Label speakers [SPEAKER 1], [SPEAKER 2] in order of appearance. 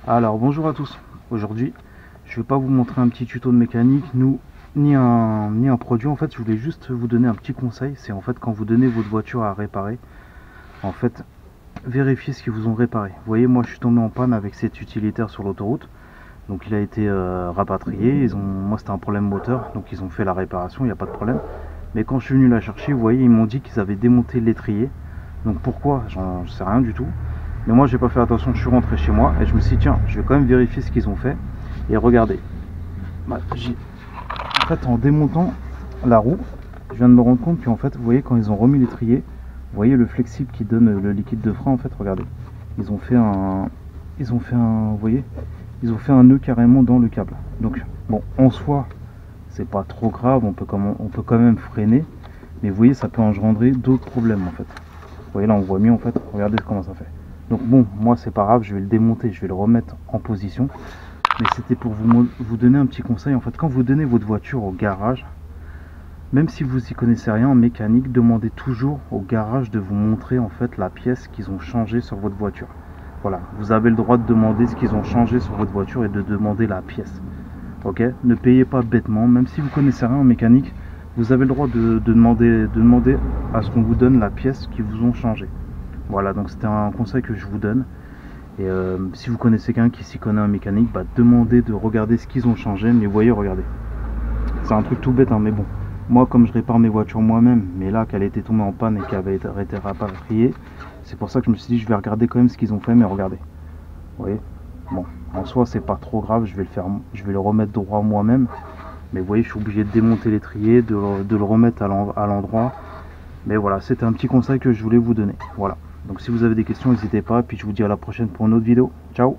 [SPEAKER 1] Alors bonjour à tous, aujourd'hui je vais pas vous montrer un petit tuto de mécanique ni un produit. En fait je voulais juste vous donner un petit conseil. C'est en fait quand vous donnez votre voiture à réparer, en fait vérifiez ce qu'ils vous ont réparé. Vous voyez, moi je suis tombé en panne avec cet utilitaire sur l'autoroute, donc il a été rapatrié. Moi c'était un problème moteur, donc ils ont fait la réparation, il n'y a pas de problème. Mais quand je suis venu la chercher, vous voyez, ils m'ont dit qu'ils avaient démonté l'étrier. Donc pourquoi, j'en sais rien du tout. Mais moi j'ai pas fait attention, je suis rentré chez moi et je me suis dit tiens, je vais quand même vérifier ce qu'ils ont fait. Et regardez, en fait en démontant la roue, je viens de me rendre compte qu'en fait, vous voyez, quand ils ont remis l'étrier, vous voyez le flexible qui donne le liquide de frein, en fait, regardez. Vous voyez, ils ont fait un nœud carrément dans le câble. Donc bon, en soi, c'est pas trop grave, on peut quand même freiner, mais vous voyez, ça peut engendrer d'autres problèmes en fait. Vous voyez là, on voit mieux en fait, regardez comment ça fait. Donc bon, moi c'est pas grave, je vais le démonter, je vais le remettre en position. Mais c'était pour vous donner un petit conseil. En fait, quand vous donnez votre voiture au garage, même si vous y connaissez rien en mécanique, demandez toujours au garage de vous montrer en fait la pièce qu'ils ont changé sur votre voiture. Voilà, vous avez le droit de demander ce qu'ils ont changé sur votre voiture et de demander la pièce. Ok, ne payez pas bêtement, même si vous connaissez rien en mécanique, vous avez le droit de demander à ce qu'on vous donne la pièce qu'ils vous ont changé. Voilà, donc c'était un conseil que je vous donne. Et si vous connaissez quelqu'un qui s'y connaît en mécanique, bah, demandez de regarder ce qu'ils ont changé. Mais vous voyez, regardez, c'est un truc tout bête, hein, mais bon, moi comme je répare mes voitures moi-même, mais là qu'elle était tombée en panne et qu'elle avait été rapatriée, c'est pour ça que je me suis dit je vais regarder quand même ce qu'ils ont fait. Mais regardez, vous voyez, bon, en soi c'est pas trop grave, je vais le remettre droit moi-même. Mais vous voyez, je suis obligé de démonter l'étrier, de le remettre à l'endroit. Mais voilà, c'était un petit conseil que je voulais vous donner. Voilà, donc si vous avez des questions, n'hésitez pas. Puis je vous dis à la prochaine pour une autre vidéo. Ciao.